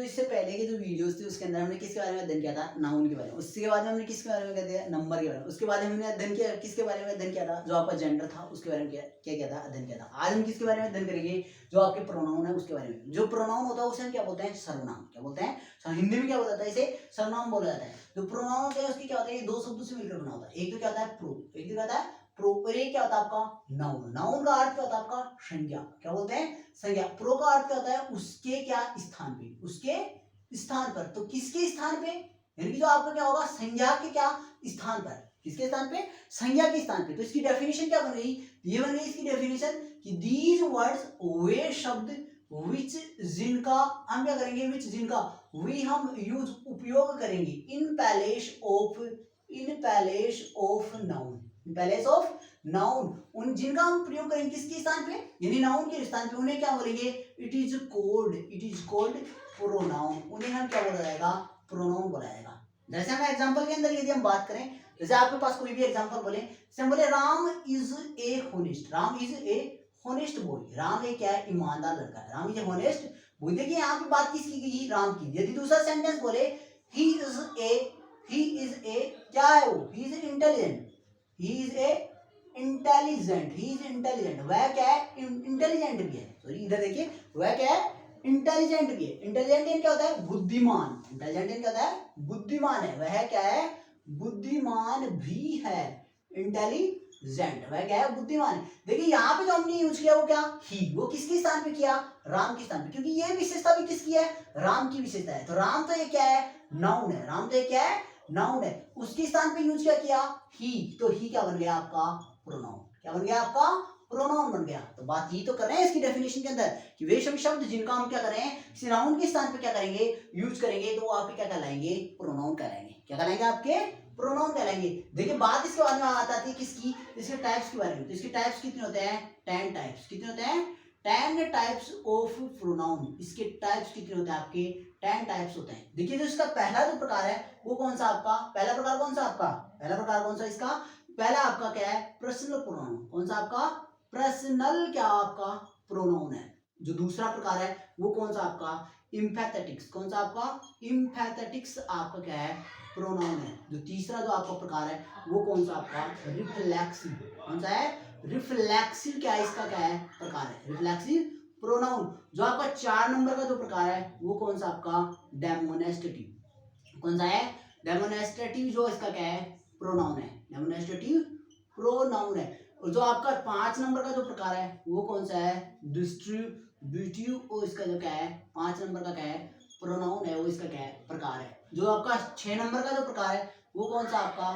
इससे पहले के जो वीडियोस थे उसके अंदर हमने किसके बारे में अध्ययन किया था, नाउन के बारे में। उसके बाद में हमने किसके बारे में कर दिया, नंबर के बारे में। उसके बाद हमने अध्ययन किया किसके बारे में अध्ययन किया था, जो आपका जेंडर था उसके बारे में क्या किया था, अध्ययन किया था। आज हम किसके बारे में अध्ययन करेंगे, जो आपके प्रोनाउन है उसके बारे में। जो प्रोनाउन होता है उसे हम क्या बोलते हैं, सर्वनाम। क्या बोलते हैं, हिंदी में क्या बोला जाता है, इसे सर्वनाम बोला जाता है। जो प्रोनाउन होता है उसकी क्या होता है, दो शब्दों से मिलकर बना होता है। एक तो क्या होता है प्रो, एक तो क्या होता है प्रो, और एक क्या होता है आपका नाउन। नाउन का अर्थ क्या होता है आपका संज्ञा। क्या बोलते हैं, संज्ञा। प्रो का अर्थ क्या होता है, उसके क्या स्थान पे, उसके स्थान पर। तो किसके स्थान पे, यानी कि जो आपका क्या होगा, संज्ञा के क्या स्थान पर। किसके स्थान पे, संज्ञा के स्थान पे। तो इसकी डेफिनेशन क्या बन गई, ये बन गई इसकी डेफिनेशन कि दीज वर्ड्स, वे शब्द, विच जिनका हम क्या करेंगे, विच जिनका वी हम यूज उपयोग करेंगे in place of, in place of noun, in place of noun, उन जिनका हम प्रयोग करेंगे किसके स्थान पे, यानी नाउन के स्थान पे, उन्हें क्या बोलेंगे, इट इज कॉल्ड प्रोनाउन। उन्हें हम क्या बोला जाएगा, प्रोनाउन बोला जाएगा। जैसे हम एग्जांपल के अंदर यदि हम बात करें, जैसे आपके पास कोई भी एग्जांपल बोले, जैसे हम बोले Ram is a honest, Ram is a honest boy, Ram एक क्या है, ईमानदार लड़का है, Ram is a honest boy. देखिए यहाँ पे बात किसकी गई, राम की। यदि दूसरा सेंटेंस बोले ही इज ए क्या है वो, he is intelligent, he is a intelligent, he is intelligent, वह क्या है, इंटेलिजेंट भी है। सॉरी इधर देखिए, वह क्या है, इंटेलिजेंट भी है। इंटेलिजेंट क्या होता है, बुद्धिमान। इंटेलिजेंट क्या होता है, बुद्धिमान है। वह क्या है, बुद्धिमान भी है, इंटेलिजेंट, वह क्या है, बुद्धिमान है। देखिए यहाँ पे जो हमने यूज किया वो क्या, ही, वो किसके स्थान पे किया, राम के स्थान पे, क्योंकि ये विशेषता भी किसकी है, राम की विशेषता है। तो राम तो ये क्या है, नाउन है, राम तो ये क्या है, नाउन है। उसके स्थान पे यूज क्या किया, ही, तो ही क्या बन गया आपका प्रोनाउन। क्या बन गया आपका प्रोनाउन बन गया। तो बात यही तो कर रहे हैं इसकी डेफिनेशन के अंदर कि वे सभी शब्द जिनका हम क्या करें, किसी नाउन के स्थान पे क्या करेंगे, यूज करेंगे, तो आपके क्या कहलाएंगे, प्रोनाउन कहलाएंगे। क्या कहलाएंगे, आपके प्रोनाउन कहलाएंगे। देखिए बात इसके बाद में आती है किसकी, इसके टाइप्स के बारे में। तो इसके टाइप्स कितने होते हैं, 10 टाइप्स। कितने होते हैं, 10 टाइप्स ऑफ प्रोनाउन। इसके टाइप्स कितने होते हैं आपके, 10 टाइप्स होते हैं। देखिए जो इसका पहला जो प्रकार है वो कौन सा आपका, पहला प्रकार कौन सा आपका, पहला प्रकार कौन सा इसका, पहला आपका क्या है, पर्सनल प्रोनाउन। कौन सा आपका, पर्सनल क्या आपका प्रोनाउन है। जो दूसरा प्रकार है वो कौन सा आपका, इम्फैथेटिक्स। कौन सा आपका, इम्फैथेटिक्स आपका क्या है, प्रोनाउन है। जो तीसरा जो आपका प्रकार है वो कौन सा आपका, रिफ्लेक्सिव। कौन सा है, रिफ्लेक्सिव क्या है, इसका क्या है, प्रकार है, रिफ्लेक्सिव प्रोनाउन। जो आपका 4 नंबर का जो प्रकार है वो कौन सा आपका, डेमोनेस्ट्रेटिव। कौन सा है, डेमोनेस्ट्रेटिव, जो इसका क्या है, प्रोनाउन है, डेमोनेस्ट्रेटिव प्रोनाउन है। और जो आपका 5 नंबर का जो प्रकार है वो कौन सा है, डिस्ट्रीब्यूटिव। और इसका जो क्या है, 5 नंबर का क्या है, प्रोनाउन है, वो इसका क्या है, प्रकार है। जो आपका 6 नंबर का जो प्रकार है वो कौन सा आपका,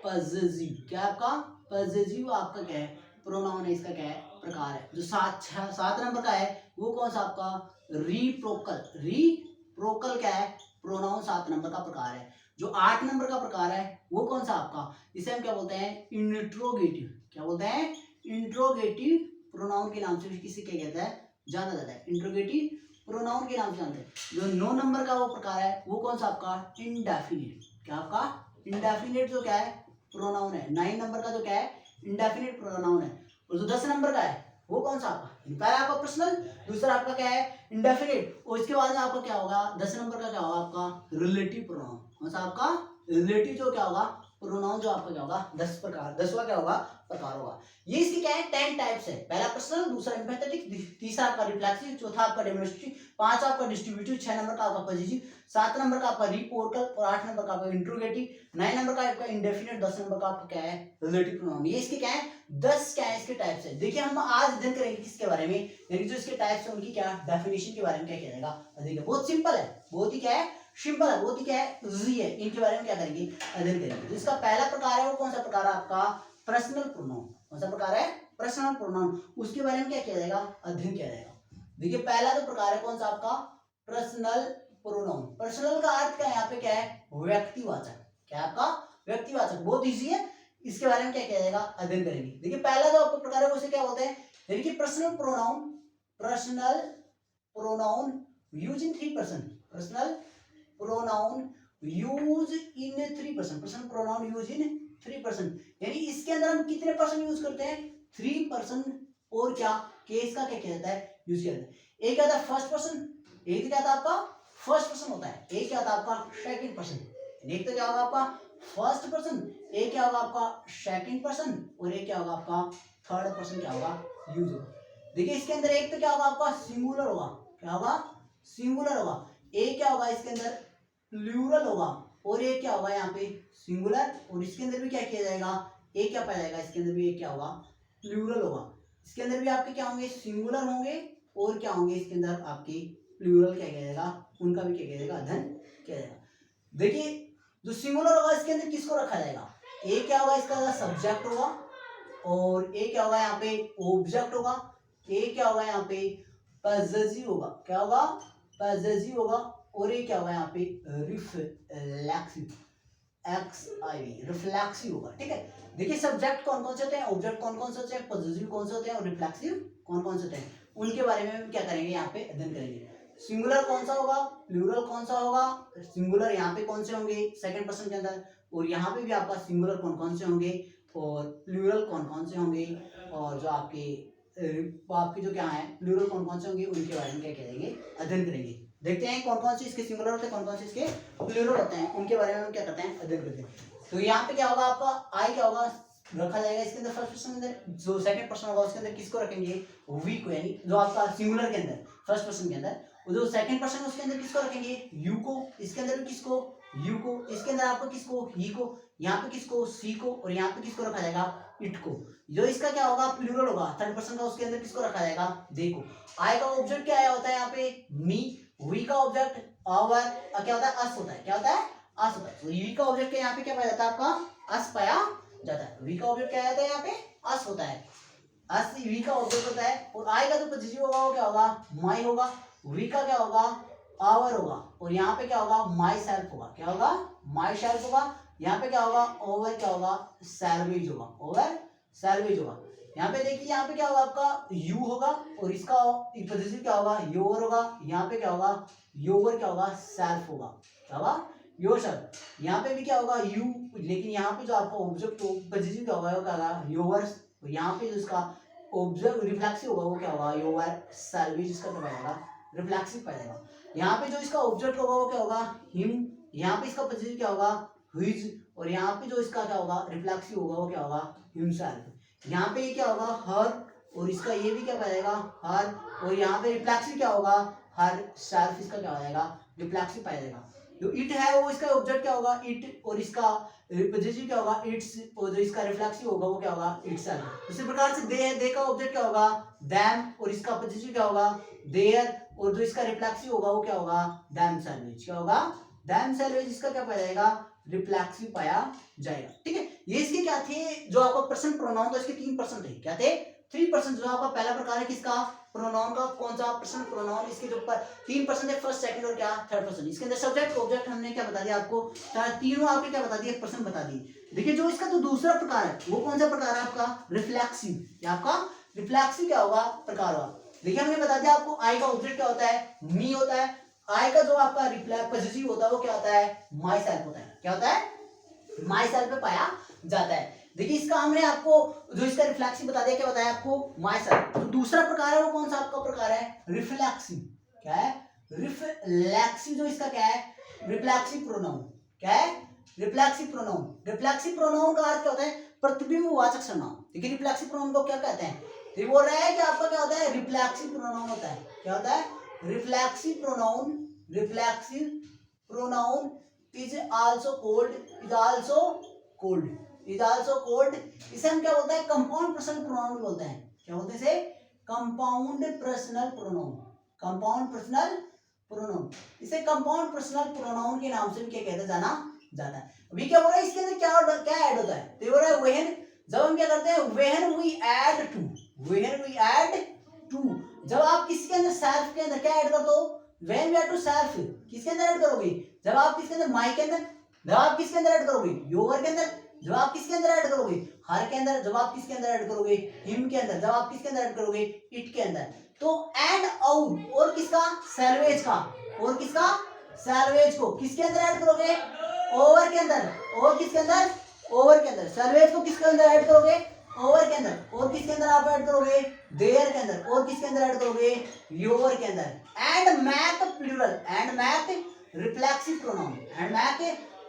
पजेसिव। क्या आपका, पजेसिव आपका क्या है, प्रोनाउन है, इसका क्या है, प्रकार है। जो 7 नंबर का है वो कौन सा आपका, रीप्रोकल। रीप्रोकल क्या है, प्रोनाउन 7 नंबर का प्रकार है। जो 8 नंबर का प्रकार है वो कौन सा आपका, इसे हम क्या बोलते हैं, इंट्रोगेटिव। क्या बोलते हैं, इंट्रोगेटिव प्रोनाउन के नाम से भी किसे क्या कहता है, जाना जाता है, इंट्रोगेटिव प्रोनाउन के नाम से जानते हैं। जो 9 नंबर का वो प्रकार है वो कौन सा आपका, इंडेफिनिट। क्या आपका, इंडेफिनिट जो क्या है, प्रोनाउन है। 9 नंबर का जो क्या है, इंडेफिनिट प्रोनाउन है। और जो 10 नंबर का है वो कौन सा आपका, पहला आपका पर्सनल, दूसरा आपका क्या है, इंडेफिनिट, और इसके बाद में आपका क्या होगा, 10 नंबर का क्या होगा आपका, रिलेटिव प्रोनाउन। कौन सा आपका, रिलेटिव जो क्या होगा, प्रोनाउन जो आपका क्या होगा, 10 प्रकार, 10वां क्या होगा, प्रकार होगा। ये इसकी क्या है, 10 टाइप्स है। पहला पर्सनल, दूसरा एम्फैथेटिक, तीसरा आपका रिफ्लेक्सिव, चौथा आपका डेमोन्स्ट्रेटिव, 5 आपका डिस्ट्रीब्यूटिव, 6 नंबर का आपका पॉजिटिव, 7 नंबर का आपका रिपोर्टल, और 8 नंबर का आपका इंट्रोगेटिव, 9 नंबर का आपका इंडेफिनिट, 10 नंबर का आपका क्या है, रिलेटिव प्रोनाउन। ये इसके क्या है, 10 क्या है, इसके टाइप्स है। देखिए हम आज अध्ययन करेंगे किसके बारे में, यानी जो इसके टाइप्स है उनकी क्या डेफिनेशन के बारे में क्या किया जाएगा। देखिए बहुत सिंपल है, बहुत ही क्या है, सिंपल है, बहुत ही क्या है, इजी है। इनके बारे में क्या करेंगे, अध्ययन करेंगे। तो इसका पहला प्रकार है वो कौन सा प्रकार है आपका, पर्सनल प्रोनाउन। कौन सा प्रकार है, पर्सनल प्रोनाउन। उसके बारे में क्या किया जाएगा, अध्ययन किया जाएगा। देखिए पहला जो प्रकार है कौन सा आपका, पर्सनल प्रोनाउन। पर्सनल का अर्थ क्या है, यहाँ पे क्या है, व्यक्तिवाचक। क्या आपका, व्यक्तिवाचक, बहुत इजी है। इसके बारे में क्या किया जाएगा, अध्ययन करेंगे। देखिए पहला जो आपका प्रकार है उसे क्या बोलते हैं, यानी कि personal pronoun, personal pronoun use in 3 person, personal pronoun use in 3 person, personal pronoun use in 3 person, यानी इसके अंदर हम कितने पर्सन यूज करते हैं, 3 पर्सन। और क्या केस का क्या किया जाता है, यूज किया जाता है। एक क्या था फर्स्ट पर्सन, एक क्या था आपका फर्स्ट पर्सन होता है, ए क्या होता है आपका सेकंड पर्सन। एक तो क्या होगा आपका फर्स्ट पर्सन, ए क्या होगा आपका सेकंड पर्सन, और ए क्या होगा आपका थर्ड पर्सन क्या होगा यूज होगा। देखिए इसके अंदर एक तो क्या होगा आपका सिंगुलर होगा, क्या होगा सिंगुलर होगा, ए क्या होगा इसके अंदर प्लूरल होगा, और ए क्या होगा यहाँ पे सिंगुलर, और इसके अंदर भी क्या किया जाएगा ए क्या पाया जाएगा, इसके अंदर भी एक क्या होगा प्लूरल होगा। इसके अंदर भी आपके क्या होंगे सिंगुलर होंगे, और क्या होंगे इसके अंदर आपकी प्लूरल क्या किया जाएगा, उनका भी क्या किया जाएगा अध्ययन किया जाएगा। देखिए जो सिंगुलर होगा इसके अंदर किसको रखा जाएगा, ए क्या होगा इसका सब्जेक्ट होगा, और ए क्या होगा यहाँ पे ऑब्जेक्ट होगा, ए क्या होगा यहाँ पे पजेसिव होगा, क्या होगा पजेसिव होगा, और ये क्या होगा यहाँ पे रिफ्लेक्सिव, रिफ्लेक्सिव होगा। ठीक है, देखिए सब्जेक्ट कौन कौन से होते हैं, ऑब्जेक्ट कौन कौन से होते हैं, पजेसिव कौन से होते हैं, और रिफ्लेक्सिव कौन कौन से होते हैं, उनके बारे में हम क्या करेंगे यहाँ पे अध्ययन करेंगे। सिंगुलर कौन सा होगा, प्लूरल कौन सा होगा, सिंगुलर यहाँ पे कौन से होंगे सेकंड पर्सन के अंदर, और यहाँ पे भी आपका सिंगुलर कौन कौन से होंगे, और प्लूरल कौन कौन से होंगे, और जो आपके जो क्या है प्लूरल कौन कौन से होंगे, उनके बारे में क्या करेंगे अध्ययन करेंगे। देखते हैं कौन कौन से इसके सिंगुलर होते हैं, कौन कौन से इसके प्लूरल होते हैं, उनके बारे में हम क्या करते हैं अध्ययन करते हैं। तो यहाँ पे क्या होगा आपका आई क्या होगा रखा जाएगा इसके अंदर फर्स्ट पर्सन के अंदर, जो सेकंड पर्सन होगा उसके अंदर किसको रखेंगे वी को, यानी जो आपका सिंगुलर के अंदर फर्स्ट पर्सन के अंदर, जो सेकंड पर्सन है उसके अंदर किसको रखेंगे यू को, इसके अंदर भी किसको यू को, इसके अंदर आपको किसको ही को, यहाँ पे किसको सी को, और यहाँ पे किसको रखा जाएगा इट को। जो इसका क्या होगा प्लूरल होगा थर्ड पर्सन का, उसके अंदर किसको रखा जाएगा दे को। आई का ऑब्जेक्ट क्या आया होता है यहाँ पे मी, वी का ऑब्जेक्ट आवर क्या होता है अस होता है, क्या होता है अस होता है। तो वी का ऑब्जेक्ट यहाँ पे क्या पाया जाता है आपका अस पाया जाता है, वी का ऑब्जेक्ट क्या आता है यहाँ पे अस होता है, अस वी का ऑब्जेक्ट होता है। और आई का जो पॉजिटिव होगा वो क्या होगा माई होगा, वी का क्या होगा आवर होगा, और यहाँ पे क्या होगा माई सेल्फ होगा, क्या होगा माई सेल्फ होगा। यहाँ पे क्या होगा ओवर क्या होगा सैलवेज होगा, ओवर सैलवेज होगा। यहाँ पे देखिए यहाँ पे क्या होगा आपका यू होगा, और इसका पॉजिटिव क्या होगा योर होगा, यहाँ पे क्या होगा योर क्या होगा सेल्फ होगा, क्या होगा योर सेल्फ। यहाँ पे भी क्या होगा यू, लेकिन यहाँ पे जो आपका ऑब्जेक्ट पॉजिटिव क्या होगा वो क्या होगा योर, यहाँ पे जो इसका ऑब्जेक्ट रिफ्लेक्सिव होगा वो क्या होगा योर सैलवेज, इसका क्या पाएगा रिफ्लेक्सिव पाएगा। यहाँ पे जो इसका ऑब्जेक्ट होगा वो क्या होगा हिम, यहाँ पे इसका पॉजिटिव क्या होगा हिज, और यहाँ पे जो इसका क्या होगा रिफ्लेक्सिव होगा वो क्या होगा हिमसेल्फ। यहाँ पे ये क्या होगा हर, और इसका ये भी क्या पाएगा हर, और यहाँ पे रिफ्लेक्सिव क्या होगा हर सेल्फ, इसका क्या हो जाएगा रिफ्लेक्सिव पाया जाएगा। जो इट है वो इसका ऑब्जेक्ट क्या होगा इट, और इसका पॉजिटिव क्या होगा इट्स, और जो इसका रिफ्लेक्सिव होगा वो क्या होगा इटसेल्फ। इसी प्रकार से दे है, दे का ऑब्जेक्ट क्या होगा देम, और इसका पॉजिटिव क्या होगा देयर, और जो इसका रिफ्लेक्सिव होगा वो क्या होगा देम सैलवेज, क्या होगा देम सैलवेज, इसका क्या पाया जाएगा रिफ्लेक्सिव पाया जाएगा। ठीक है, ये इसके क्या थे जो आपका पर्सन प्रोनाउन था, इसके 3% थे, क्या थे 3%। जो आपका पहला प्रकार है किसका प्रोनाउन का, कौन सा पर्सन प्रोनाउन, इसके जो 3% है फर्स्ट सेकंड और क्या थर्ड पर्सन। इसके अंदर सब्जेक्ट ऑब्जेक्ट हमने क्या बता दिया आपको, तीनों आपके क्या बता दिए पर्सन बता दिए। देखिए जो इसका जो दूसरा प्रकार है वो कौन सा प्रकार है आपका रिफ्लेक्सिव, या आपका रिफ्लेक्सिव क्या होगा प्रकार होगा। देखिए हमने बता दिया आपको आई का ऑब्जेक्ट क्या होता है मी होता है, आई का जो आपका रिफ्लेक्स पॉजिटिव होता है वो क्या होता है माई सेल्फ होता है, क्या होता है माई सेल्फ पे पाया जाता है। देखिए इसका हमने आपको जो इसका रिफ्लेक्सिव बता दिया, क्या बताया आपको माई सेल्फ। तो दूसरा प्रकार है वो कौन सा आपका प्रकार है रिफ्लेक्सिव, क्या है रिफ्लेक्सिव, जो इसका क्या है रिफ्लेक्सिव प्रोनाउन, क्या है रिफ्लेक्सिव प्रोनाउन। रिफ्लेक्सिव प्रोनाउन का अर्थ क्या होता है प्रतिबिंबवाचक सर्वनाम। देखिए रिफ्लेक्सिव प्रोनाउन को क्या कहते हैं, तो बोल रहा है कि आपका क्या होता है रिफ्लेक्सिव प्रोनाउन होता है, क्या होता है reflexive pronoun. Reflexive pronoun is also called इसे हम क्या बोलते हैं कंपाउंड पर्सनल प्रोनाउन बोलते हैं, क्या बोलते हैं इसे compound personal pronoun, compound personal pronoun. इसे कंपाउंड पर्सनल प्रोनाउन के नाम से भी क्या कहते जाना जाता है। अभी क्या बोल रहा है इसके अंदर क्या ऐड होता है, तो बोल रहा है व्हेन, जब हम क्या करते हैं व्हेन वी ऐड टू, जब आप किसके अंदर सेल्फ के अंदर क्या ऐड कर दो when we add to self, किसके अंदर ऐड करोगे जब आप किसके अंदर माई के अंदर, जब आप किसके अंदर ऐड करोगे योर के अंदर, जब आप किसके अंदर ऐड करोगे हर के अंदर, जब आप किसके अंदर ऐड करोगे हिम के अंदर, जब आप किसके अंदर ऐड करोगे इट के अंदर। तो एंड आउट और किसका सैलवेज का, और किसका सैलवेज को किसके अंदर ऐड करोगे ओवर के अंदर, और किसके अंदर ओवर के अंदर, सैलवेज को किसके अंदर ऐड करोगे ओवर के अंदर, और किसके अंदर आप ऐड करोगे, देयर के अंदर, और किसके अंदर ऐड करोगे, योर के अंदर। And make plural, and make reflexive pronoun, and make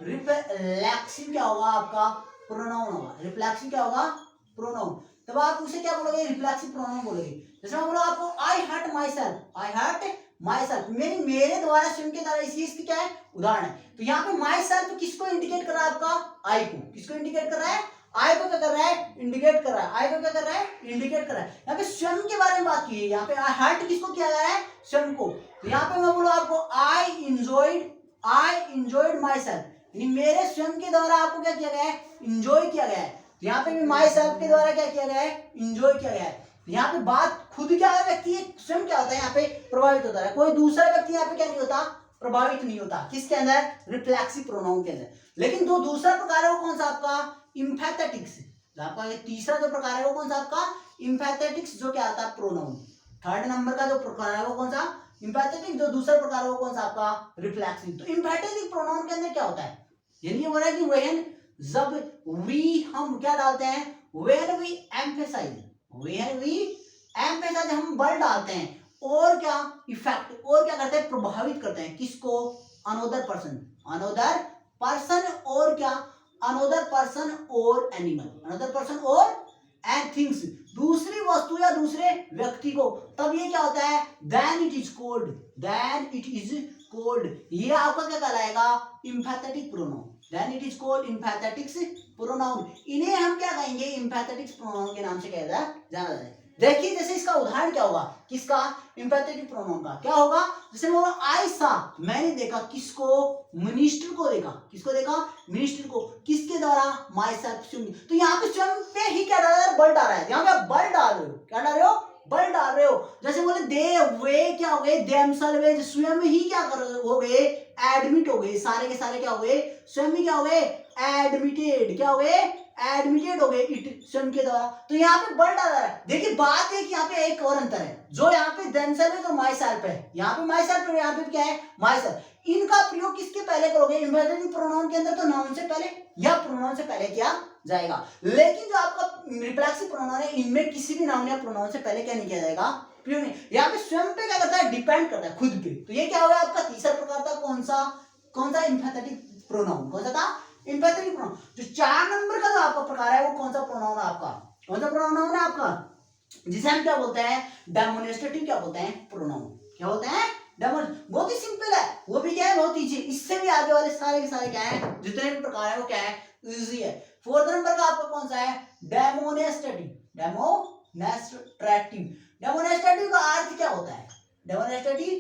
reflexive क्या होगा आपका, प्रोनाउन होगा। रिफ्लेक्सिव क्या होगा, प्रोनाउन। तब आप उसे क्या बोलोगे, रिफ्लेक्सिव प्रोनाउन बोलोगे। जैसे मैं बोलो आपको I hurt myself, I hurt myself, मेरे द्वारा स्वयं के द्वारा, इस चीज की क्या है, उदाहरण है। तो यहाँ पे माई सेल्फ किसको इंडिकेट कर रहा है, आपका आई को, किसको इंडिकेट कर रहा है, आई को क्या कर रहा है, इंडिकेट कर रहा है, आई को क्या कर रहा है, इंडिकेट कर रहा है। यहाँ पे स्वयं के बारे में बात की है, यहाँ पे हर्ट किसको किया गया है, स्वयं को। तो यहाँ पे मैं बोलूँ आपको आई इंजॉयड माई सेल्फ, मेरे स्वयं के द्वारा आपको क्या किया गया है, इंजॉय किया गया है। तो यहाँ पे भी माई सेल्फ के द्वारा क्या किया गया है, इंजॉय किया गया है। यहाँ पे बात खुद क्या है, व्यक्ति स्वयं क्या होता है, यहाँ पे प्रभावित होता है, कोई दूसरा व्यक्ति यहाँ पे क्या नहीं होता, प्रभावित नहीं होता। किसके अंदर, रिफ्लेक्सिव प्रोनाउन के अंदर। लेकिन जो दूसरा प्रकार है वो कौन सा आपका, इम्फेथेटिक्स। आपका ये तीसरा जो प्रकार है वो कौन सा आपका, इम्फेथेटिक्स, जो क्या आता है, प्रोनाउन। थर्ड नंबर का जो प्रकार है वो कौन सा, इम्फेथेटिक। जो दूसरा प्रकार है वो कौन सा आपका, रिफ्लेक्सिव। तो इम्फेथेटिक प्रोनाउन के अंदर क्या होता है, यानी ये बोल रहा है कि व्हेन, जब वी, हम क्या डालते हैं, when we emphasise, when we emphasise, हम बल डालते हैं, और क्या इफेक्ट, और क्या करते हैं, प्रभावित करते हैं, किसको, अनोदर पर्सन, अनोदर पर्सन, और क्या, अनोदर पर्सन और एनिमल, अनोदर पर्सन और एंड थिंग्स, दूसरी वस्तु या दूसरे व्यक्ति को। तब ये क्या होता है, then it is called, then it is called, ये आपका क्या कहलाएगा, emphatic pronoun. Then it is called emphatics pronoun. इन्हें हम क्या कहेंगे, इम्फेथेटिक्स प्रोनाउन के नाम से कहा जाना जाए। देखिए जैसे इसका उदाहरण क्या होगा, किसका, इम्फेथेटिक प्रोनाउन का क्या होगा। जैसे मैं आई सा, मैंने देखा, किसको, मिनिस्टर को देखा, किसको देखा, मिनिस्टर को, किसके द्वारा, माई सेल्फ, स्वयं। तो यहाँ पे स्वयं पे ही क्या डाल रहा है, बल डाल रहा है, यहाँ पे बल डाल रहे हो, क्या डाल रहे हो, बल डाल रहे हो। जैसे बोले दे, वे क्या हो गए, देमसेल्व्स, स्वयं ही क्या कर हो गए, एडमिट हो गए, सारे के सारे क्या हो गए, स्वयं ही क्या हो गए, एडमिटेड, क्या हो गए, एडमिटेड हो गए, इट, स्वयं के द्वारा। तो यहाँ पे बल डाला है। देखिए बात है कि यहाँ पे एक और अंतर है, जो यहाँ पे देमसेल्व्स और माई सेल्फ है, यहाँ पे माई सेल्फ, यहाँ पे क्या है, माई सेल्फ। इनका प्रयोग किसके पहले करोगे, इम्फेथेटिक प्रोनाउन के अंदर तो नाउन से पहले या प्रोनाउन से पहले किया जाएगा। लेकिन जो आपका रिफ्लेक्सिव प्रोनाउन है, इनमें किसी भी नाउन या प्रोनाउन से पहले क्या नहीं किया जाएगा, प्रयोग नहीं। यहाँ पे स्वयं पे क्या करता है, डिपेंड करता है खुद पे। तो ये क्या होगा आपका तीसरा प्रकार था, कौन सा इम्फेथेटिक प्रोनाउन, कौन सा था, इम्फेथेटिक प्रोनाउन। जो 4 नंबर का जो आपका प्रकार है वो कौन सा प्रोनाउन है आपका, कौन सा प्रोनाउन है आपका, जिसे हम क्या बोलते हैं, डेमोन्स्ट्रेटिव क्या बोलते हैं, प्रोनाउन, क्या बोलते हैं, बहुत ही सिंपल है, वो भी क्या है, बहुत इजी। इससे भी आगे वाले सारे के सारे क्या है, जितने भी प्रकार है वो क्या है, इजी है। 4th नंबर का आपका कौन सा है, डेमोन्स्ट्रेटिव, डेमोन्स्ट्रेटिव। डेमोन्स्ट्रेटिव का अर्थ क्या होता है, डेमोन्स्ट्रेटिव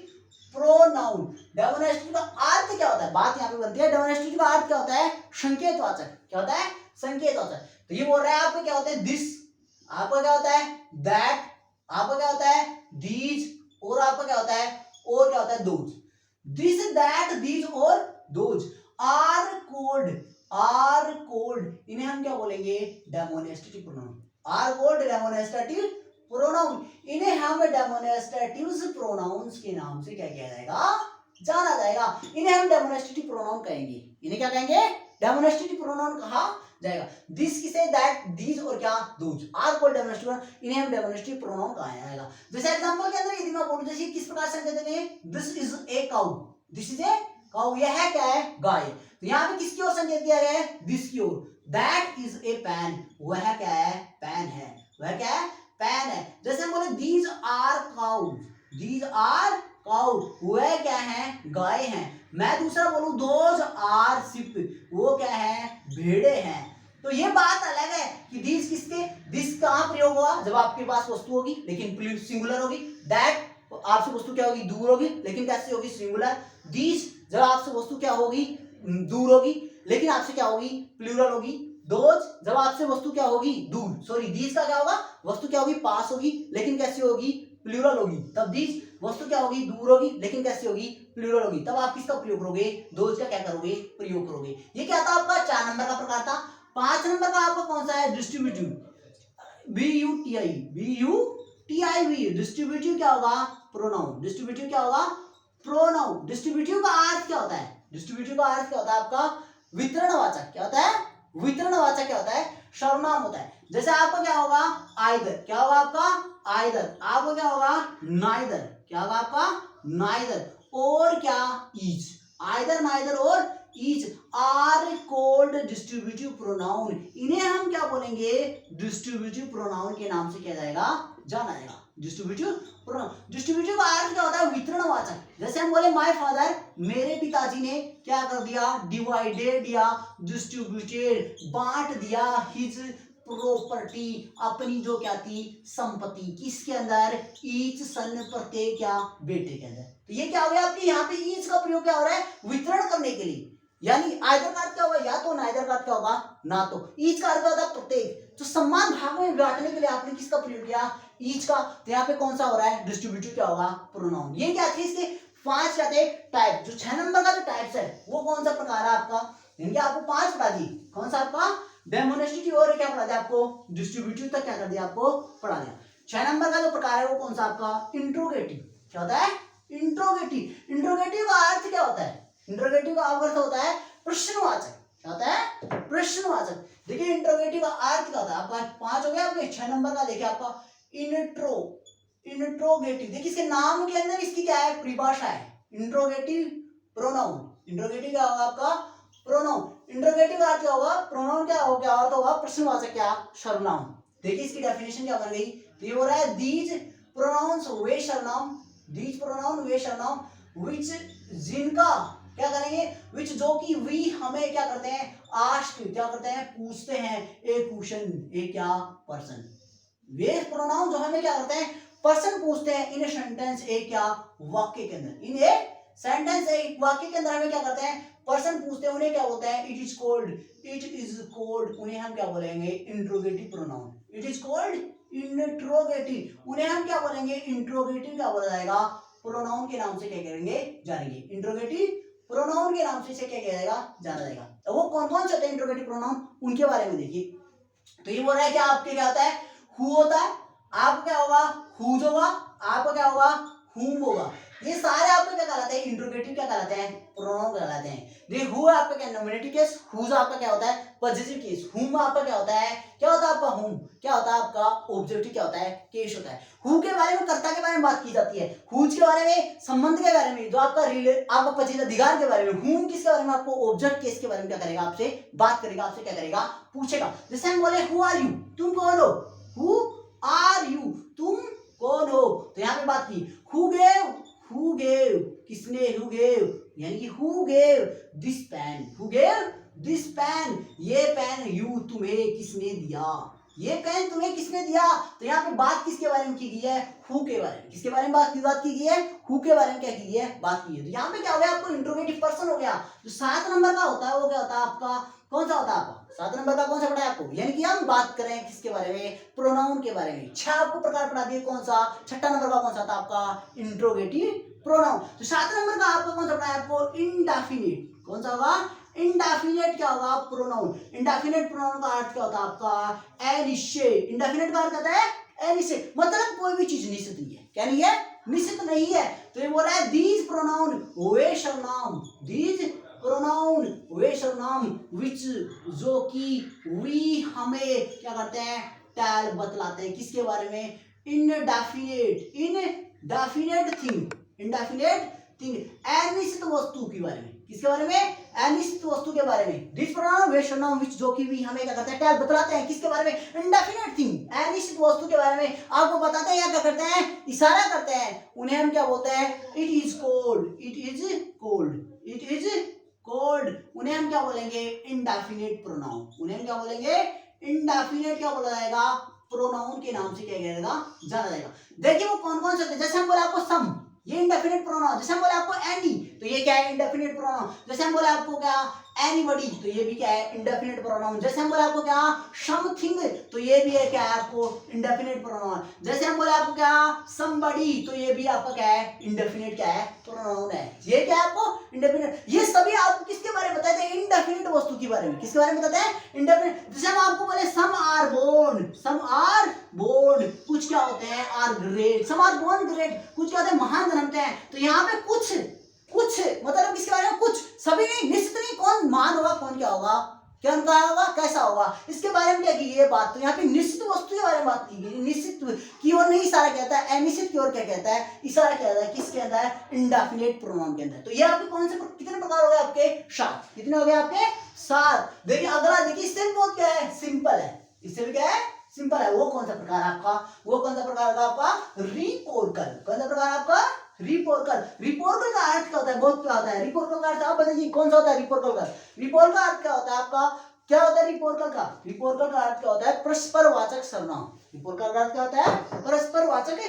प्रोनाउन, डेमोन्स्ट्रेटिव का अर्थ क्या होता है, बात यहाँ पे बनती है। डेमोन्स्ट्रेटिव का अर्थ क्या होता है, संकेतवाचक, क्या होता है, संकेतवाचक। तो ये बोल रहा है आपका क्या होता है, दिस, आपका क्या होता है, दैट, आपका क्या होता है, दीज, और आपका क्या होता है, और क्या होता है, दोज। दिस, दैट, दीज और दोज आर कोल्ड, इन्हें हम क्या बोलेंगे, demonstrative pronoun, are called demonstrative pronoun. इन्हें हम डेमोन्स्ट्रेटिव प्रोनाउंस के नाम से क्या किया जाएगा, जाना जाएगा। इन्हें हम डेमोन्स्ट्रेटिव प्रोनाउन कहेंगे, इन्हें क्या कहेंगे, डेमोन्स्ट्रेटिव प्रोनाउन कहा जाएगा। दिस किसे, दैट, दीज और क्या, दोज आर कोल्ड डेमोन्स्ट्रेटिव, इन्हें हम डेमोन्स्ट्रेटिव प्रोनाउन कहा जाएगा। जैसे एग्जांपल के अंदर यदि मैं बोलूं, जैसे किस प्रकार से कहते हैं, this is a cow, this is a cow, यह है क्या है, गाय। तो यहाँ पे किसकी ओर संकेत किया गया है, दिस की ओर। दैट इज ए पैन, वह क्या है, पैन है, वह क्या है, पैन है। जैसे हम बोले these are cows, these are cow, वह क्या है, गाय हैं। मैं दूसरा बोलूं दोज आर शिप, वो क्या है, भेड़े हैं। तो ये बात अलग है कि दीज किसके, दिस कहां प्रयोग हुआ, जब आपके पास वस्तु होगी लेकिन सिंगुलर होगी। दैट आपसे वस्तु क्या होगी, दूर होगी, लेकिन कैसे होगी, सिंगुलर। दीज जब आपसे वस्तु क्या होगी, दूर होगी, लेकिन आपसे क्या होगी, प्लूरल होगी। दोज जब आपसे वस्तु क्या होगी, दूर, सॉरी दीज का क्या होगा, वस्तु क्या होगी, पास होगी, लेकिन कैसी होगी, प्लूरल होगी। तब दीज वस्तु क्या होगी, दूर होगी, लेकिन कैसी होगी, प्लूरल होगी। तब आप किसका प्रयोग करोगे, दोज का क्या करोगे, प्रयोग करोगे। ये क्या था आपका 4 नंबर का प्रकार था। 5 नंबर का आपका कौन सा है, डिस्ट्रीब्यूटिव, BUTIV, डिस्ट्रीब्यूटिव क्या होगा, प्रोनाउन। डिस्ट्रीब्यूटिव क्या होगा, प्रोनाउन। डिस्ट्रीब्यूटिव का अर्थ क्या होता है, डिस्ट्रीब्यूटिव का अर्थ क्या होता है आपका, वितरणवाचक। क्या होता है, वितरणवाचक क्या होता है, सर्वनाम होता है। जैसे आपका क्या होगा आइदर, क्या होगा आपका आइदर, आपको क्या होगा नाइदर, क्या होगा आपका नाइदर, और क्या ईच, आइदर नाइदर और each are called distributive pronoun. इन्हें हम क्या बोलेंगे डिस्ट्रीब्यूटिव प्रोनाउन के नाम से क्या जाएगा जाना जाएगा डिस्ट्रीब्यूटिव प्रोनाउन। डिस्ट्रीब्यूटिव का अर्थ क्या होता है वितरणवाचक। जैसे हम बोले माय फादर, मेरे पिताजी ने क्या कर दिया डिवाइडेड या डिस्ट्रीब्यूटेड, बांट दिया हिज प्रॉपर्टी, अपनी जो क्या थी संपत्ति, किसके अंदर ईच सन प्रत्येक क्या बेटे के अंदर। तो ये क्या हो गया आपके यहाँ पे ईच का प्रयोग क्या हो रहा है वितरण करने के लिए, यानी आइदर का अर्थ क्या होगा या तो नाइदर का अर्थ क्या होगा ना तो, ईच का अर्थ क्या होता है प्रत्येक। तो समान भागों में बांटने के लिए आपने किसका प्रयोग किया ईच का, तो यहाँ पे कौन सा हो रहा है डिस्ट्रीब्यूटिव क्या होगा प्रोनाउन। ये क्या थे इसके 5 क्या थे टाइप, जो 6 नंबर का जो टाइप्स है वो कौन सा प्रकार है आपका, इनके आपको 5 पढ़ा दी, कौन सा आपका डेमोनेस्ट्रेटिव और क्या पढ़ा दिया आपको डिस्ट्रीब्यूटिव तक क्या कर दिया आपको पढ़ा दिया। 6 नंबर का जो प्रकार है वो कौन सा आपका इंट्रोगेटिव, क्या होता है इंट्रोगेटिव। इंट्रोगेटिव का अर्थ क्या होता है, इंट्रोगेटिव का अर्थ होता है प्रश्नवाचक, क्या होता है प्रश्नवाचक। देखिए इंट्रोगेटिव का अर्थ क्या होता है आपका 5 हो गया, आपके 6 नंबर का देखिए आपका इंट्रोगेटिव। देखिए इसके नाम के अंदर इसकी क्या है परिभाषा है इंट्रोगेटिव प्रोनाउन। इंट्रोगेटिव क्या होगा आपका प्रोनाउन, इंट्रोगेटिव का अर्थ क्या होगा प्रोनाउन क्या होगा, क्या अर्थ होगा प्रश्नवाचक क्या सर्वनाम। देखिए इसकी डेफिनेशन क्या बन गई, तो ये हो रहा है दीज प्रोनाउंस वे सर्वनाम, दीज प्रोनाउन वे सर्वनाम व्हिच जिनका क्या करेंगे विच जो कि वी हमें क्या करते हैं आस्क क्या करते हैं पूछते हैं ए क्वेश्चन ए क्या पर्सन, वे प्रोनाउन जो हमें क्या करते हैं पर्सन पूछते हैं इन सेंटेंस ए क्या वाक्य के अंदर, इन ए सेंटेंस एक वाक्य के अंदर हमें क्या करते हैं पर्सन पूछते हैं, उन्हें क्या बोलते हैं इट इज कॉल्ड, उन्हें हम क्या बोलेंगे interrogative pronoun, it is called interrogative, उन्हें हम क्या बोलेंगे इंट्रोगेटिव क्या बोला जाएगा प्रोनाउन के नाम से क्या करेंगे जानेंगे, इंट्रोगेटिव प्रोनाउन के नाम से इसे क्या किया जाएगा जाना जाएगा। तो वो कौन कौन से होते हैं इंट्रोगेटिव प्रोनाउन उनके बारे में देखिए। तो ये बोल रहा है कि आपके क्या होता है हु होता है, आपका क्या होगा हुज होगा, आपका क्या होगा हुम होगा, ये सारे आपको क्या कहलाते हैं इंट्रोगेटिव क्या कहलाते हैं प्रोनाउन कहलाते हैं। देखिए हु आपका क्या नॉमिनेटिव केस, हुज आपका क्या होता है पॉजिटिव केस, हुम आपका क्या होता है आपका हुम क्या होता है आपका ऑब्जेक्टिव क्या होता है केस होता है। हु के बारे में कर्ता के बारे में बात की जाती है, हुज के बारे में संबंध के बारे में जो आपका आपका पचित अधिकार के बारे में, हुम किसके बारे में आपको ऑब्जेक्ट केस के बारे में क्या करेगा आपसे बात करेगा, आपसे क्या करेगा पूछेगा। जैसे हम बोले हु आर यू तुम कौन हो, हु आर यू तुम कौन हो, तो यहाँ पे बात की हु गेव किसने, हु गेव यानी कि who gave this pen, who gave this pen ये पेन यू तुम्हें किसने दिया, ये पेन तुम्हें किसने दिया। तो यहाँ पे बात किसके बारे में की गई है हु के बारे में, किसके बारे में बात की गई है हु के बारे में क्या की गई है बात की है। तो यहाँ पे क्या हो गया आपको इंट्रोगेटिव पर्सन हो गया। जो 7 नंबर का होता है वो क्या होता है आपका कौन सा होता है आपका 7 नंबर का कौन सा पढ़ा है आपको, यानी कि हम बात करें किसके बारे में प्रोनाउन के बारे में। 6 आपको प्रकार पढ़ा दिए, कौन सा 6 नंबर का कौन सा था आपका इंट्रोगेटिव प्रोनाउन। तो 7 नंबर का आपको कौन सा पढ़ा है आपको इंडेफिनिट, कौन सा होगा इंडेफिनिट क्या होगा प्रोनाउन। इंडेफिनिट प्रोनाउन का अर्थ क्या होता है आपका अनिश्चय, इंडेफिनिट का अर्थ होता है अनिश्चय, मतलब कोई भी चीज निश्चित नहीं है, क्या नहीं है निश्चित नहीं है। तो ये बोल रहा है दीज प्रोनाउन वे सर्वनाम, दीज प्रोनाउन वे सर्वनाम विच जो कि वी हमें क्या करते हैं टेल बतलाते हैं किसके बारे में इनडेफिनेट थिंग अनिश्चित वस्तु के बारे में, किसके बारे में अनिश्चित वस्तु के बारे में। दिस प्रोनाउन वे सर्वनाम विच जो कि भी हमें क्या करते हैं टेल बतलाते हैं किसके बारे में इनडेफिनेट थिंग अनिश्चित वस्तु के बारे में आपको बताते हैं या क्या करते हैं इशारा करते हैं, उन्हें हम क्या बोलते हैं इट इज कोल्ड, उन्हें हम क्या बोलेंगे इंडेफिनिट प्रोनाउन, उन्हें हम क्या बोलेंगे इंडेफिनिट क्या बोला जाएगा प्रोनाउन के नाम से क्या जाएगा जाना जाएगा। देखिए वो कौन कौन से होते हैं, जैसे हम बोले आपको सम ये इंडेफिनिट प्रोनाउन, जैसे हम बोले आपको एनी तो ये क्या है इंडेफिनिट प्रोनाउन, जैसे हम बोले आपको क्या एनीबॉडी तो ये भी क्या है इंडेफिनिट प्रोनाउन, जैसे हम बोले आपको क्या समथिंग तो ये भी है क्या है आपको इंडेफिनिट प्रोनाउन, जैसे हम बोले आपको क्या समबडी तो ये भी आपका क्या है इंडेफिनिट क्या है प्रोनाउन है। ये क्या है आपको इंडेफिनिट, ये सभी आपको किसके बारे में बताते हैं इंडेफिनिट वस्तु के बारे में, किसके बारे में बताते हैं इंडेफिनिट। जैसे हम आपको बोले सम आर बोर्न कुछ क्या होते हैं are great, some are born great कुछ क्या होते हैं महान जन्मते हैं। तो यहाँ पे कुछ मतलब किसके बारे में कुछ, सभी नहीं निश्चित नहीं कौन महान होगा कौन क्या होगा क्या कहा होगा, कैसा होगा, इसके बारे में क्या की ये बात। तो यहाँ पे निश्चित वस्तु के बारे में बात की गई, निश्चित की ओर नहीं इशारा कहता है, अनिश्चित की ओर क्या कहता है, इशारा कहता है, किसके अंदर है, इंडेफिनिट प्रोनाउन के अंदर। तो ये आपके कौन से कितने प्रकार हो गए आपके, 7। कितने हो गए आपके, 7। देखिए अगला, देखिए इससे भी बहुत क्या है, सिंपल है, इससे भी क्या है, सिंपल है। वो कौन सा प्रकार है आपका, वो कौन सा प्रकार होगा आपका, रिपोर्कल। कौन सा प्रकार आपका, रिपोर्कल। रिपोर्कल का अर्थ क्या होता है, बहुत क्या होता है रिपोर्कल का अर्थ, आप बताइए कौन सा होता है रिपोर्कल का। रिपोर्कल का अर्थ क्या होता है आपका, क्या होता है रिपोर्कल का, रिपोर्कल का अर्थ क्या होता है, परस्परवाचक सर्वनाम। रिपोर्कल का अर्थ क्या होता है, परस्परवाचक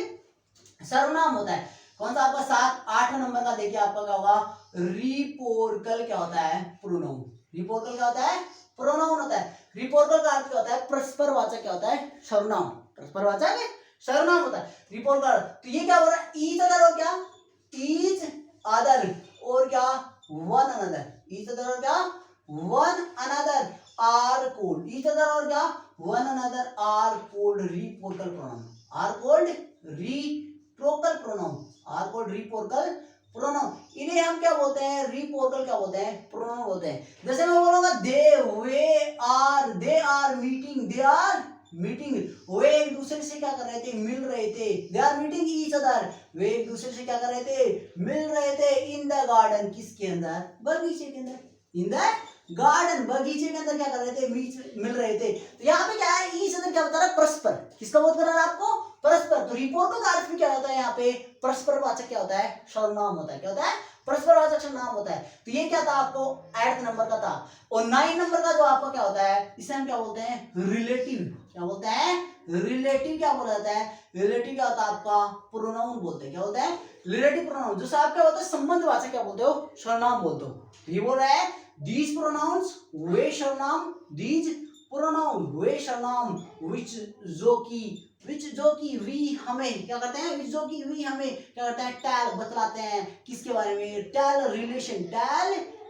सर्वनाम होता है। कौन सा आपका 7-8 नंबर का, देखिए आपका क्या होगा, रिपोर्कल क्या होता है, प्रोनाउन। रिपोर्कल क्या होता है, प्रोनाउन होता है। रिपोर्कल का अर्थ क्या होता है, परस्परवाचक क्या होता है, सर्वनाम। परस्परवाचक सर्वनाम होता है रिपोर्कल। तो ये क्या हो रहा है, ईच अदर और क्या, ईच अदर और क्या, वन अनदर। ईच अदर और क्या, one another are called. Each other और क्या, one another are called reciprocal pronoun. Are called reciprocal pronoun. Are called reciprocal pronoun. इन्हें हम क्या बोलते हैं, रिपोर्कल क्या बोलते हैं, प्रोनाउन बोलते हैं। जैसे मैं बोलूंगा they are meeting, they are meeting, वे एक दूसरे से क्या कर रहे थे, मिल रहे थे। They are meeting each other, वे एक दूसरे से क्या कर रहे थे, मिल रहे थे। इन द गार्डन, किसके अंदर, बगीचे के अंदर। इन द गार्डन, बगीचे के अंदर क्या कर रहे थे, मिल रहे थे। तो यहाँ पे क्या है, ईच अदर क्या बता रहा है, परस्पर। किसका बोध कर रहा है आपको, परस्पर। तो रिपोर्ट का अर्थ भी क्या होता है, यहाँ पे परस्परवाचक क्या होता है, सर्वनाम होता है। क्या होता है, परस्परवाचक सर्वनाम होता है। तो ये क्या था आपको 8 नंबर का था। और 9 नंबर का जो आपका क्या होता है, इसे हम क्या बोलते हैं, रिलेटिव। क्या बोलते हैं, रिलेटिव। क्या बोला जाता है, रिलेटिव क्या होता है आपका, प्रोनाउन बोलते हैं। क्या होता है, रिलेटिव प्रोनाउन। जो आप क्या होता है, संबंधवाचक क्या बोलते हो, सर्वनाम बोलते हो। तो ये बोल रहा है, these pronouns वे सर्वनाम, these pronoun वे सर्वनाम, which जो कि वी हमें क्या करते हैं, which जो कि वी हमें क्या करते हैं, टेल बतलाते हैं, किसके बारे में, टेल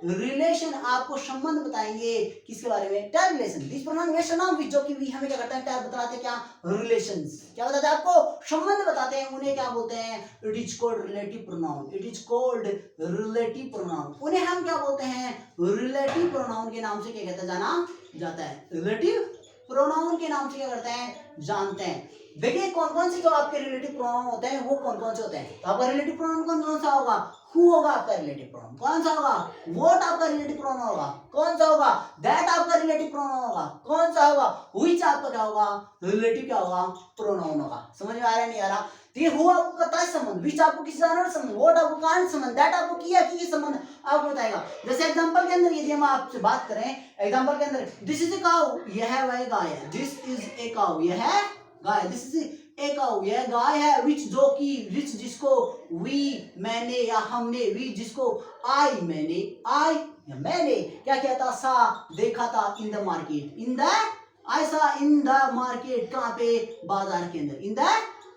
रिलेशन आपको संबंध बताएंगे, किसके बारे में, टेल रिलेशन। दिस प्रोनाउन वे सर्वनाम, which जो कि वी हमें क्या करते हैं, टेल बतलाते हैं, क्या, रिलेशंस। क्या बताते हैं आपको, संबंध बताते हैं। उन्हें क्या बोलते हैं, it is called relative pronoun. It is called relative pronoun. उन्हें हम क्या बोलते हैं, रिलेटिव प्रोनाउन के नाम से क्या कहता जाना जाता है, रिलेटिव प्रोनाउन के नाम से क्या करते हैं, जानते हैं। देखिए कौन कौन से जो आपके रिलेटिव प्रोनाउन होते हैं, वो कौन कौन से होते हैं। तो आपका रिलेटिव प्रोनाउन कौन कौन सा होगा, हु होगा आपका रिलेटिव प्रोनाउन, कौन सा होगा, व्हाट आपका रिलेटिव प्रोनाउन होगा, कौन सा होगा, दैट आपका रिलेटिव प्रोनाउन होगा, कौन सा होगा, व्हिच आपका क्या होगा, रिलेटिव क्या होगा, प्रोनाउन होगा। समझ में आ रहा है, नहीं आ रहा। तो ये हु आपको करता है संबंध, व्हिच आपको किसी जानवर संबंध, व्हाट आपको कारण संबंध, दैट आपको किया की संबंध आपको बताएगा। जैसे एग्जांपल के अंदर यदि हम आपसे बात करें, एग्जांपल के अंदर दिस इज ए काऊ, यह वह गाय है। दिस इज ए काऊ, यह है गाय। दिस इज ए काऊ, यह गाय है। विच जो की, विच जिसको, वी मैंने या हमने, वी जिसको, आई मैंने, आई मैंने क्या किया था, सा देखा था, in the market, in the I saw in the market, कहाँ पे, बाजार के अंदर, इन द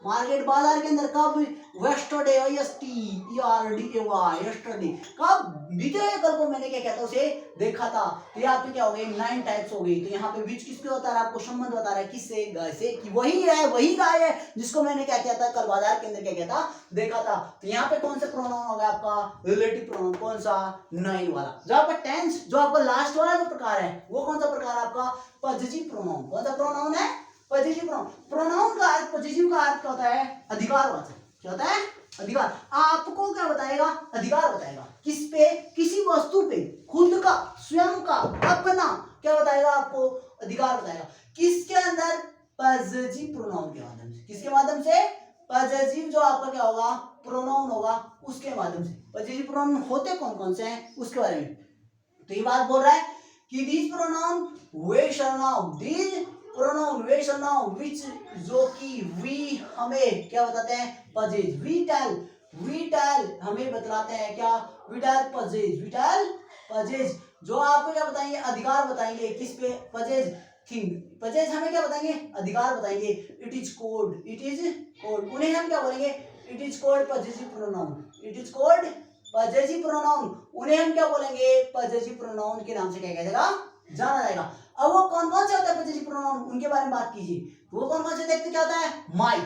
मार्केट, बाजार के अंदर। कब, वेस्टरडे, यस्टरडे, कब, बीते हुए कल को मैंने क्या किया था, उसे देखा था। तो यहाँ पे क्या हो गई, 9 टाइप्स हो गई। तो यहाँ पे विच किसके बता रहा है, आपको संबंध बता रहा है, किससे, गाय से, कि वही है, वही गाय है जिसको मैंने क्या किया था, कल बाजार के अंदर क्या किया था, देखा था। तो यहाँ पे कौन सा प्रोनाउन होगा आपका, रिलेटिव प्रोनाउन, कौन सा, 9 वाला। जो आपका टेंस, जो आपका लास्ट वाला जो प्रकार है, वो कौन सा प्रकार है आपका, पॉजिटिव प्रोनाउन। कौन सा प्रोनाउन है, पॉजिटिव प्रोनाउन। प्रोनाउन का अर्थ, पॉजिटिव का अर्थ क्या होता है, अधिकारवाचक। क्या होता है, अधिकार। आपको क्या बताएगा, अधिकार बताएगा, किस पे, किसी वस्तु पे, खुद का, स्वयं का, अपना क्या बताएगा, आपको अधिकार बताएगा। किसके अंदर, पॉजिटिव प्रोनाउन के माध्यम से। किसके माध्यम से, पॉजिटिव जो आपका क्या होगा, प्रोनाउन होगा, उसके माध्यम से। पॉजिटिव प्रोनाउन होते कौन कौन से हैं, उसके बारे में तो ये बात बोल रहा है कि दीज प्रोनाउन वे सर्वनाम, दीज प्रोनाउन वे सर्वनाम, विच जो कि वी हमें क्या बताते हैं, पजेज, वी टेल हमें बतलाते हैं, क्या, we tell possess, we tell possess. जो आपको क्या बताएंगे, अधिकार बताएंगे, किस पे, पजेज थिंग, पजेज हमें क्या बताएंगे, अधिकार बताएंगे। It is cold, it is cold, उन्हें हम क्या बोलेंगे, it is cold possessive pronoun, it is cold possessive pronoun. उन्हें हम क्या बोलेंगे, पजेसिव प्रोनाउन के नाम से क्या जाएगा, जाना जाएगा। अब वो कौन कौन से होता है पजेसिव प्रोनाउन, उनके बारे में बात कीजिए। वो कौन कौन से देखते, क्या होता है, माई,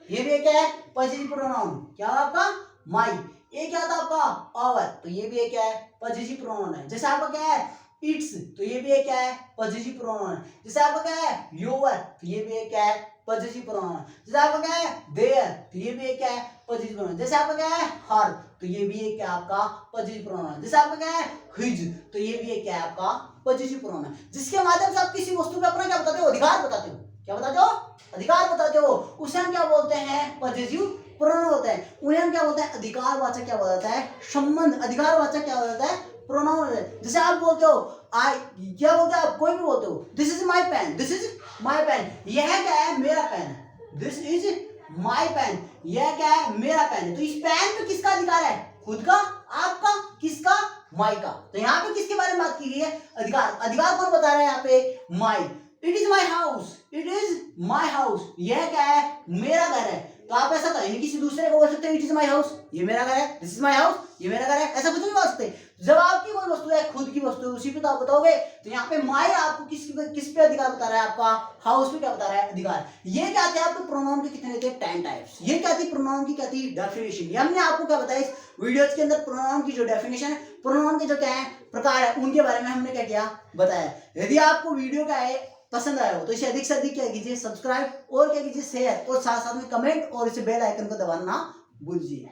ये भी क्या है, पजेसिव प्रोनाउन। क्या है आपका, माई। ये क्या था आपका, आवर, तो ये भी क्या है, पजेसिव प्रोनाउन है। जैसे आपका क्या है, इट्स, तो ये भी एक क्या है, पॉजिटिव प्रोनाउन है। जैसे आपका क्या है, योर, तो ये भी एक क्या है, पॉजिटिव प्रोनाउन है। जैसे आपका क्या है, देयर, तो ये भी एक क्या है, पॉजिटिव प्रोनाउन। जैसे आपका क्या है, हर, तो ये भी एक क्या आपका पॉजिटिव प्रोनाउन है। जैसे आपका क्या है, हिज, तो ये भी एक क्या है आपका पॉजिटिव प्रोनाउन है, जिसके माध्यम से आप किसी वस्तु पे अपना क्या बताते हो, अधिकार बताते हो। क्या बताते हो, अधिकार बताते हो, उसे हम क्या बोलते हैं, पॉजिटिव प्रोनाउन होता है। उन्हें हम क्या बोलते हैं, अधिकारवाचक क्या बोलता है, संबंध, अधिकारवाचक क्या बोलता है, प्रोनाउन है। जैसे आप बोलते हो आई, क्या बोलते हो आप, कोई भी बोलते हो, this is my pen, this is my pen, यह क्या है, मेरा पेन है। दिस इज माई पेन, यह क्या है, मेरा पेन है। तो इस पेन पे किसका अधिकार है, खुद का, आपका, किसका, माई का। तो यहाँ पे किसके बारे में बात की गई है, अधिकार। अधिकार कौन बता रहा है यहाँ पे, my. It is my house, it is my house, यह क्या है, मेरा घर है। तो आप ऐसा करें नहीं किसी दूसरे को बोल सकते इट इज माई हाउस, ये मेरा घर है, दिस इज माई हाउस, ये मेरा घर है, ऐसा कुछ नहीं बोल सकते। जब आपकी कोई वस्तु है, खुद की वस्तु है, उसी पे तो आप बताओगे। तो यहाँ पे माई आपको किस पे अधिकार बता रहा है, आपका हाउस पे क्या बता रहा है, अधिकार। ये क्या थे आपके प्रोनाउन के कितने थे, 10 टाइप्स। ये क्या थी, प्रोनाउन की क्या थी, डेफिनेशन। ये हमने आपको क्या बताया इस वीडियोस के अंदर, प्रोनाउन की जो डेफिनेशन है, प्रोनाउन के जो क्या है प्रकार है, उनके बारे में हमने क्या किया, बताया। यदि आपको वीडियो का है पसंद आया हो तो इसे अधिक से अधिक क्या कीजिए, सब्सक्राइब और क्या कीजिए, शेयर, और साथ साथ में कमेंट, और इसे बेल आइकन को दबाना ना भूलिए।